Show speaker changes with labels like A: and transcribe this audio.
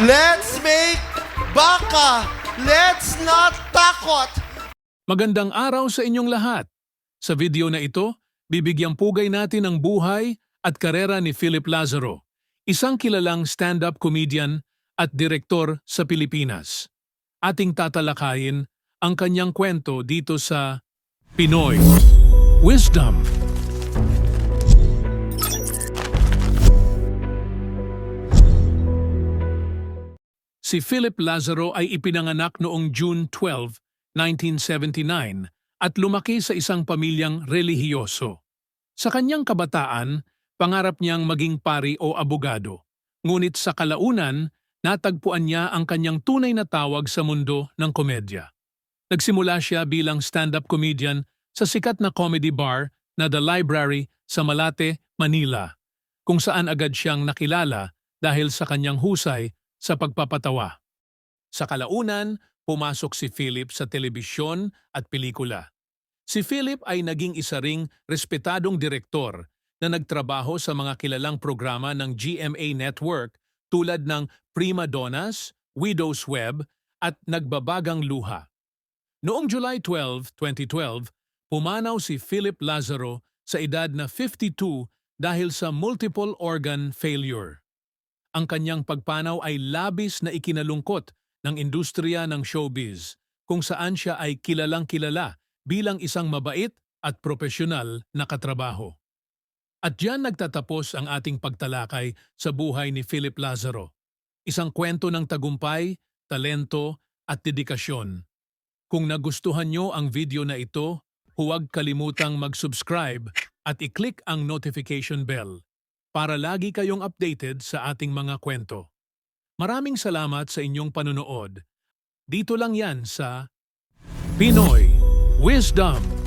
A: Let's make baka. Let's not takot.
B: Magandang araw sa inyong lahat. Sa video na ito, bibigyang pugay natin ang buhay at karera ni Philip Lazaro, isang kilalang stand-up comedian at direktor sa Pilipinas. Ating tatalakayin ang kanyang kwento dito sa Pinoy Wisdom. Si Philip Lazaro ay ipinanganak noong June 12, 1979 at lumaki sa isang pamilyang relihiyoso. Sa kanyang kabataan, pangarap niyang maging pari o abogado. Ngunit sa kalaunan, natagpuan niya ang kanyang tunay na tawag sa mundo ng komedya. Nagsimula siya bilang stand-up comedian sa sikat na comedy bar na The Library sa Malate, Manila, kung saan agad siyang nakilala dahil sa kanyang husay sa pagpapatawa. Sa kalaunan, pumasok si Philip sa telebisyon at pelikula. Si Philip ay naging isa ring respetadong direktor na nagtrabaho sa mga kilalang programa ng GMA Network tulad ng Prima Donnas, Widow's Web at Nagbabagang Luha. Noong July 12, 2012, pumanaw si Philip Lazaro sa edad na 52 dahil sa multiple organ failure. Ang kanyang pagpanaw ay labis na ikinalungkot ng industriya ng showbiz, kung saan siya ay kilalang-kilala bilang isang mabait at propesyonal na katrabaho. At diyan nagtatapos ang ating pagtalakay sa buhay ni Philip Lazaro, isang kwento ng tagumpay, talento at dedikasyon. Kung nagustuhan nyo ang video na ito, huwag kalimutang mag-subscribe at i-click ang notification bell para lagi kayong updated sa ating mga kwento. Maraming salamat sa inyong panunood. Dito lang yan sa Pinoy Wisdom.